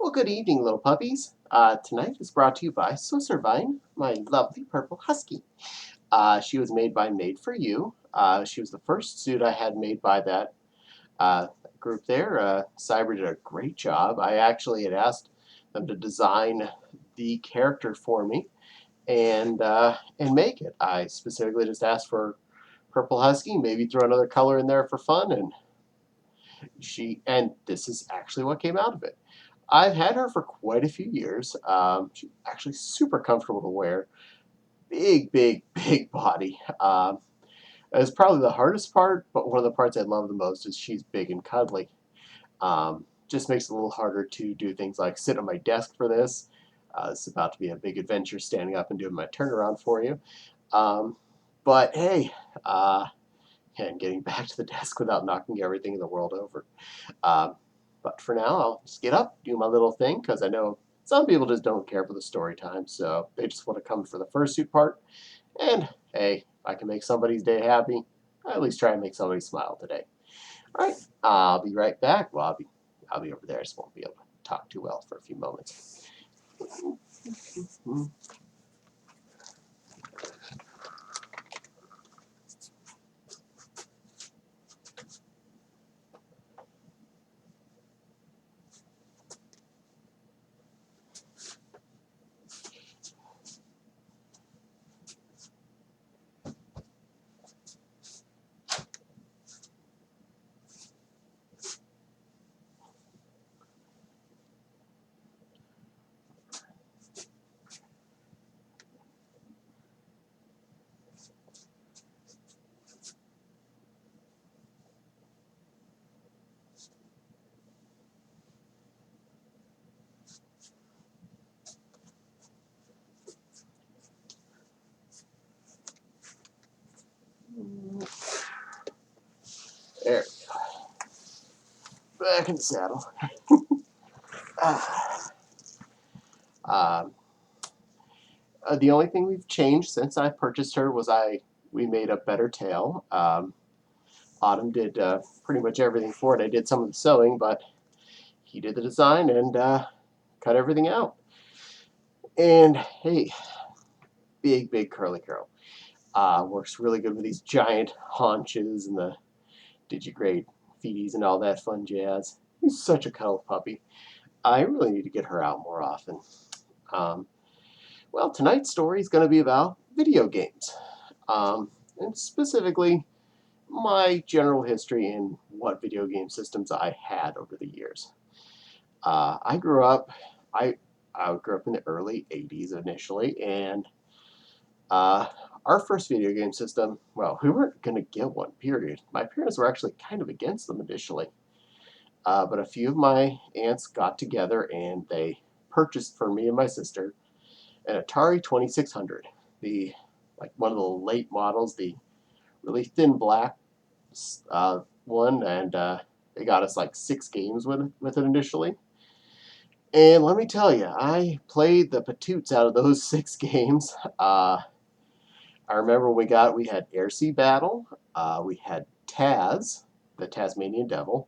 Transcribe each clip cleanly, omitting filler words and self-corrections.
Well, good evening, little puppies. Tonight is brought to you by Wein, my lovely purple husky. She was made by Made for You. She was the first suit I had made by that uh, group there. Cyber did a great job. I actually had asked them to design the character for me and make it. I specifically just asked for purple husky, maybe throw another color in there for fun, and this is actually what came out of it. I've had her for quite a few years. She's actually super comfortable to wear. Big, big, big body. It's probably the hardest part, but one of the parts I love the most is she's big and cuddly. Just makes it a little harder to do things like sit at my desk for this. It's about to be a big adventure standing up and doing my turnaround for you. Um, but hey, and getting back to the desk without knocking everything in the world over. Um, but for now, I'll just get up, do my little thing, because I know some people just don't care for the story time, so they just want to come for the fursuit part. And hey, if I can make somebody's day happy, I at least try and make somebody smile today. All right, I'll be right back. Well, I'll be over there. I just won't be able to talk too well for a few moments. There, back in the saddle. Ah. Um, the only thing we've changed since I purchased her was we made a better tail. Autumn did pretty much everything for it. I did some of the sewing, but he did the design and cut everything out. And hey, big, big curly curl. Works really good with these giant haunches and the digigrade feeties and all that fun jazz. He's such a cuddle puppy. I really need to get her out more often. Um, well, tonight's story is going to be about video games, and specifically my general history in what video game systems I had over the years. I grew up, I, I grew up in the early 80s initially, and uh, our first video game system, well, we weren't going to get one, period. My parents were actually kind of against them initially. But a few of my aunts got together and they purchased for me and my sister an Atari 2600, the like one of the late models, the really thin black one, and they got us like 6 games with it initially. And let me tell you, I played the patoots out of those 6 games. I remember we had Air Sea Battle, we had Taz, the Tasmanian Devil,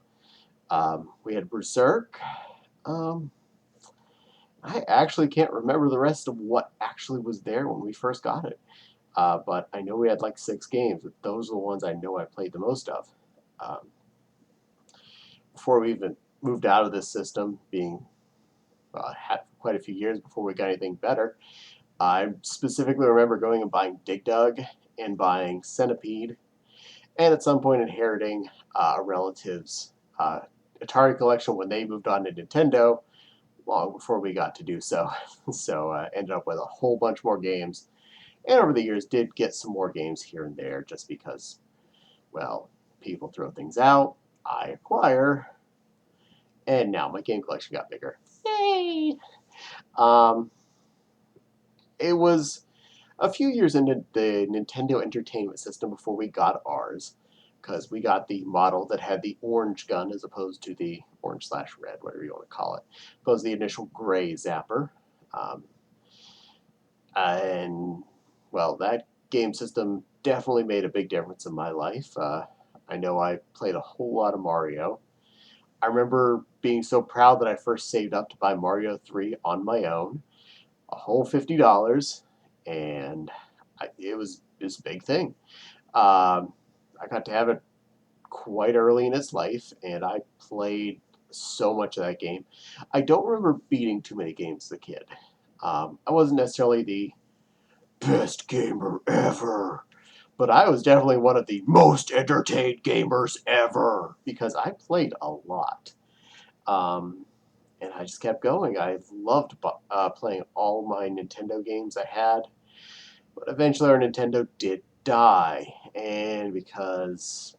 we had Berserk. Um, I actually can't remember the rest of what actually was there when we first got it. But I know we had like 6 games. Those are the ones I know I played the most of. Um, before we even moved out of this system, being had quite a few years before we got anything better, I specifically remember going and buying Dig Dug and buying Centipede, and at some point inheriting a relative's Atari collection when they moved on to Nintendo, long before we got to do so. So ended up with a whole bunch more games, and over the years did get some more games here and there just because, well, people throw things out, I acquire, and now my game collection got bigger. Yay! Um, it was a few years into the Nintendo Entertainment System before we got ours, because we got the model that had the orange gun as opposed to the orange/red, whatever you want to call it, opposed to the initial gray zapper. Um, and well, that game system definitely made a big difference in my life. I know I played a whole lot of Mario. I remember being so proud that I first saved up to buy Mario 3 on my own, a whole $50, and it was a big thing. I got to have it quite early in its life, and I played so much of that game. I don't remember beating too many games as a kid. I wasn't necessarily the best gamer ever, but I was definitely one of the most entertained gamers ever because I played a lot. Um, and I just kept going. I loved playing all my Nintendo games I had, but eventually our Nintendo did die, and because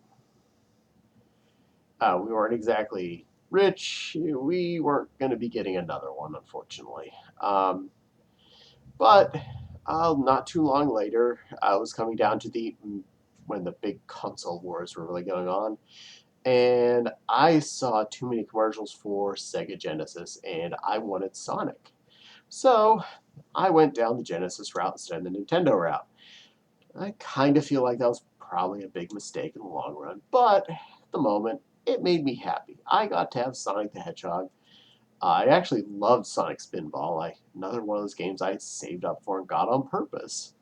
we weren't exactly rich, we weren't going to be getting another one, unfortunately. But not too long later, I was coming down to the when the big console wars were really going on, and I saw too many commercials for Sega Genesis, and I wanted Sonic. So I went down the Genesis route instead of the Nintendo route. I kind of feel like that was probably a big mistake in the long run, but at the moment, it made me happy. I got to have Sonic the Hedgehog. I actually loved Sonic Spinball. Another one of those games I saved up for and got on purpose.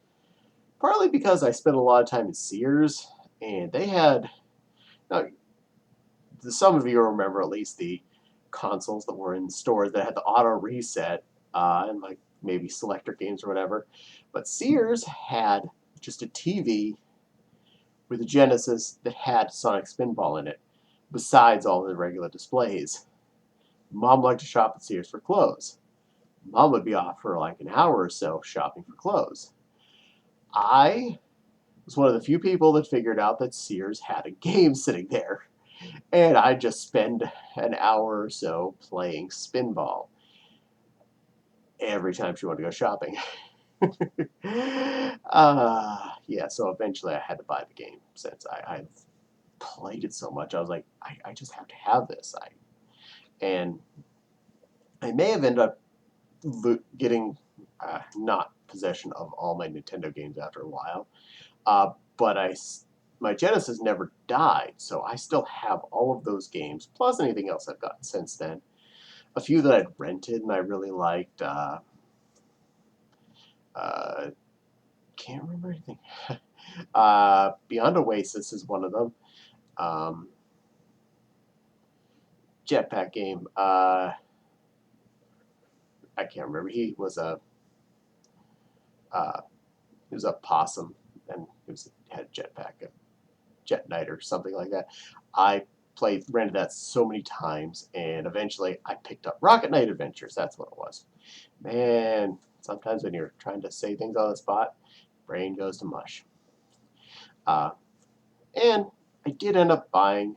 Partly because I spent a lot of time in Sears, and they had. Now, some of you remember at least the consoles that were in stores that had the auto reset and like maybe selector games or whatever. But Sears had just a TV with a Genesis that had Sonic Spinball in it, besides all the regular displays. Mom liked to shop at Sears for clothes. Mom would be off for like an hour or so shopping for clothes. I was one of the few people that figured out that Sears had a game sitting there, and I'd just spend an hour or so playing Spinball every time she wanted to go shopping. Yeah, so eventually I had to buy the game since I played it so much. I was like, I just have to have this. And I may have ended up getting not possession of all my Nintendo games after a while, but my Genesis never died, so I still have all of those games plus anything else I've gotten since then. A few that I'd rented and I really liked. Uh, can't remember anything. Beyond Oasis is one of them. Um, Jetpack game. I can't remember. Uh, he was a possum, and had a jetpack, a jet knight or something like that. I rented that so many times, and eventually I picked up Rocket Knight Adventures. That's what it was. Man, sometimes when you're trying to say things on the spot, brain goes to mush. Uh, and I did end up buying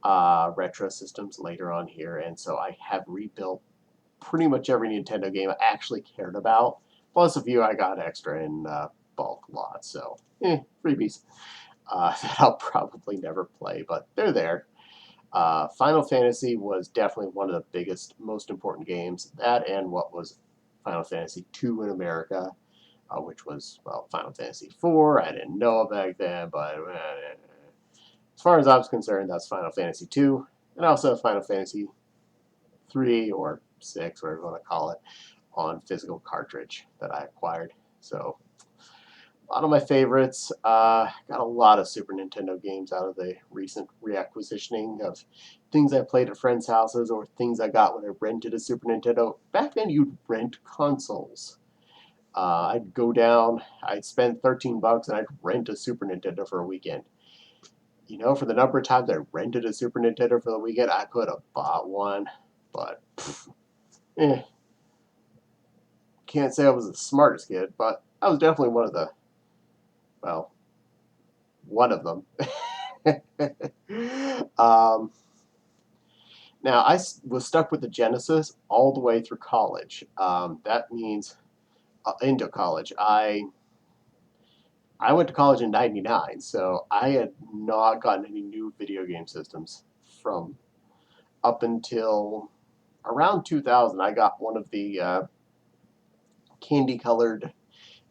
retro systems later on here, and so I have rebuilt pretty much every Nintendo game I actually cared about, plus a few I got extra in bulk lots. So, freebies that I'll probably never play, but they're there. Final Fantasy was definitely one of the biggest, most important games. That and what was Final Fantasy II in America, which was, well, Final Fantasy IV. I didn't know it back then, but as far as I was concerned, that's Final Fantasy II. And also Final Fantasy 3 or 6, whatever you want to call it, on physical cartridge that I acquired. So a lot of my favorites. Got a lot of Super Nintendo games out of the recent reacquisitioning of things I played at friends' houses or things I got when I rented a Super Nintendo. Back then, you'd rent consoles. I'd go down, I'd spend $13, and I'd rent a Super Nintendo for a weekend. You know, for the number of times I rented a Super Nintendo for the weekend, I could have bought one, but eh. Can't say I was the smartest kid, but I was definitely well, one of them. um, Now, was stuck with the Genesis all the way through college. That means into college. I went to college in '99, so I had not gotten any new video game systems from up until around 2000. I got one of the candy colored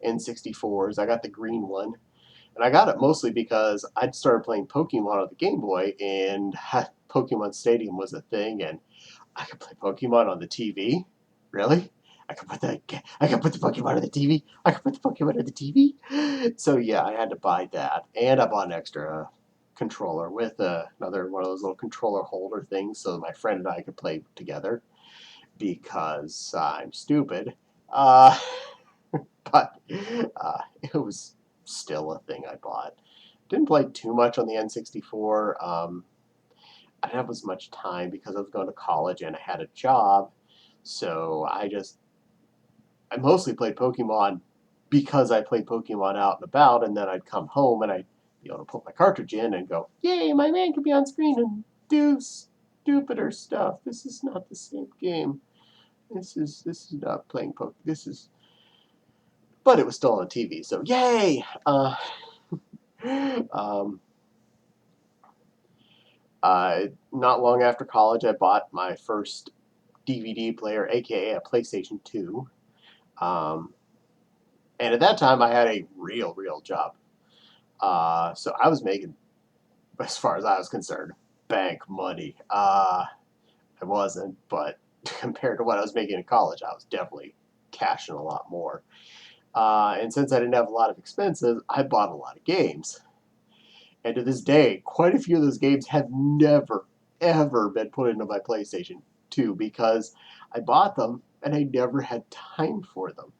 N64s. I got the green one. And I got it mostly because I'd started playing Pokemon on the Game Boy, and Pokemon Stadium was a thing, and I could play Pokemon on the TV. Really? I could put the Pokemon on the TV. I could put the Pokemon on the TV. So yeah, I had to buy that, and I bought an extra controller with another one of those little controller holder things, so my friend and I could play together because I'm stupid. Uh, but it was still a thing I bought. Didn't play too much on the N64. I didn't have as much time because I was going to college and I had a job. So I mostly played Pokemon because I played Pokemon out and about, and then I'd come home and I'd be able to put my cartridge in and go, "Yay, my man can be on screen and do stupider stuff. This is not the same game. This is not playing Pokemon. This is." But it was still on TV, so yay! Um, not long after college, I bought my first DVD player, aka a PlayStation 2. Um, and at that time, I had a real job. So I was making, as far as I was concerned, bank money. I wasn't, but compared to what I was making in college, I was definitely cashing a lot more. And since I didn't have a lot of expenses, I bought a lot of games. And to this day, quite a few of those games have never, ever been put into my PlayStation 2 because I bought them and I never had time for them.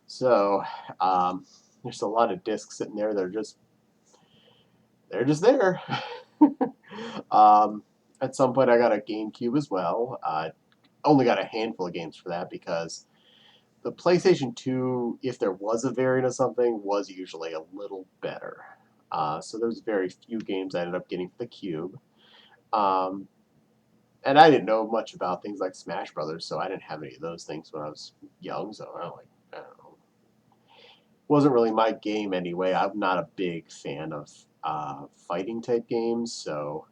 So um, there's a lot of discs sitting there that are they're just there. At some point, I got a GameCube as well. Only got a handful of games for that because the PlayStation 2, if there was a variant of something, was usually a little better. So there's very few games I ended up getting for the Cube. Um, and I didn't know much about things like Smash Brothers, so I didn't have any of those things when I was young. So I don't know. Wasn't really my game anyway. I'm not a big fan of fighting type games. So,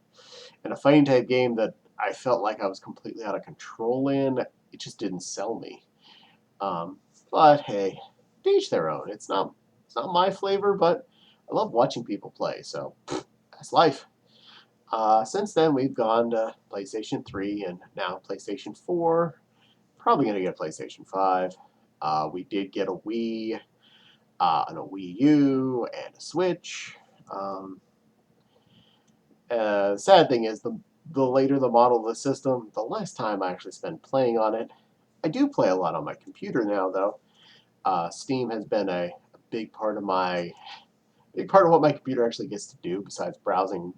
and a fighting type game that I felt like I was completely out of control in, it just didn't sell me. Um, but hey, to each their own. It's not my flavor, but I love watching people play. So that's life. Since then, we've gone to PlayStation 3 and now PlayStation 4. Probably going to get a PlayStation 5. We did get a Wii and a Wii U and a Switch. Um, Sad thing is, the later the model of the system, the less time I actually spend playing on it. I do play a lot on my computer now, though. Steam has been a big part of what my computer actually gets to do, besides browsing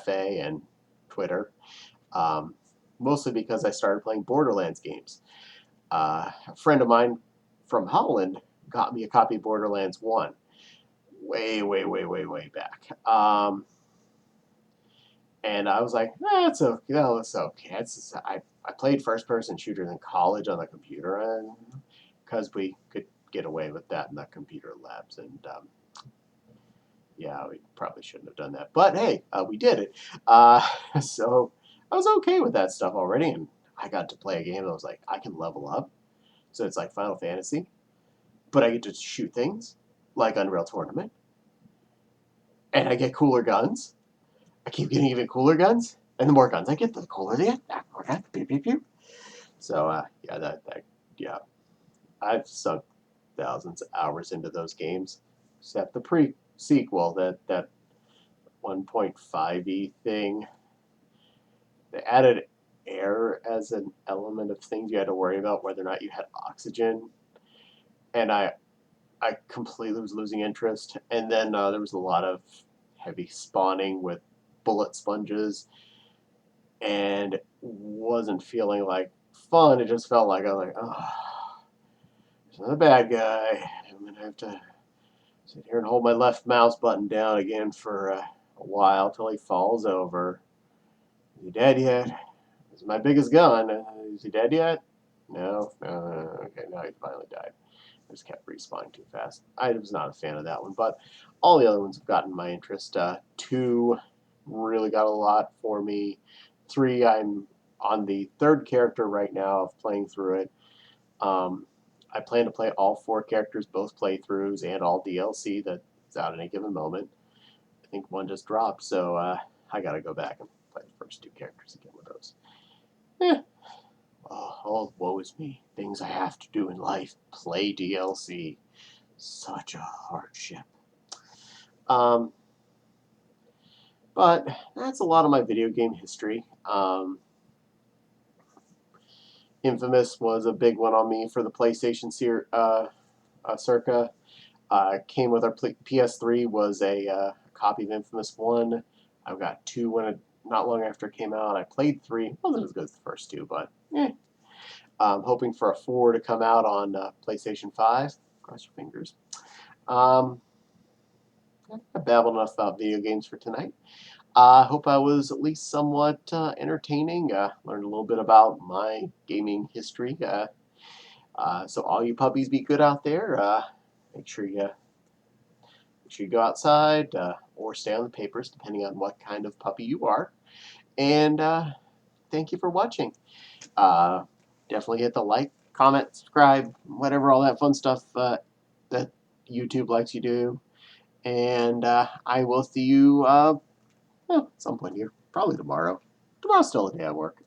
FA and Twitter. Um, Mostly because I started playing Borderlands games. A friend of mine from Holland got me a copy of Borderlands 1 way back. And I was like, that's okay. No, it's okay. I played first person shooters in college on the computer, and because we could get away with that in the computer labs. And yeah, we probably shouldn't have done that. But hey, we did it. So I was okay with that stuff already. And I got to play a game that was like, I can level up. So it's like Final Fantasy, but I get to shoot things like Unreal Tournament. And I get cooler guns. I keep getting even cooler guns. And the more guns I get, the cooler they get. Pew, pew, pew. So yeah, yeah, I've sunk thousands of hours into those games, except the pre-sequel, that 1.5e thing. They added air as an element of things you had to worry about, whether or not you had oxygen, and I completely was losing interest. And then there was a lot of heavy spawning with bullet sponges, and wasn't feeling like fun. It just felt like I was like, oh, there's another bad guy. I'm gonna have to sit here and hold my left mouse button down again for a while till he falls over. Is he dead yet? This is my biggest gun. Is he dead yet? No. Okay, now he finally died. I just kept respawning too fast. I was not a fan of that one, but all the other ones have gotten my interest. 2 really got a lot for me. 3, I'm on the third character right now of playing through it. I plan to play all 4 characters, both playthroughs, and all DLC that's out at any given moment. I think one just dropped, so I gotta go back and play the first two characters again with those. Eh. Oh, woe is me. Things I have to do in life. Play DLC. Such a hardship. But that's a lot of my video game history. Infamous was a big one on me for the PlayStation Circa. Came with our PS3 was a copy of Infamous 1. I've got 2 not long after it came out. I played 3. Wasn't as good as the first 2, but eh. Hoping for a 4 to come out on PlayStation 5. Cross your fingers. I babbled enough about video games for tonight. I hope I was at least somewhat entertaining. Learned a little bit about my gaming history. So all you puppies be good out there. Make sure you go outside or stay on the papers, depending on what kind of puppy you are. And thank you for watching. Definitely hit the like, comment, subscribe, whatever, all that fun stuff that YouTube likes you do. And I will see you at some point here, probably tomorrow. Tomorrow's still a day at work.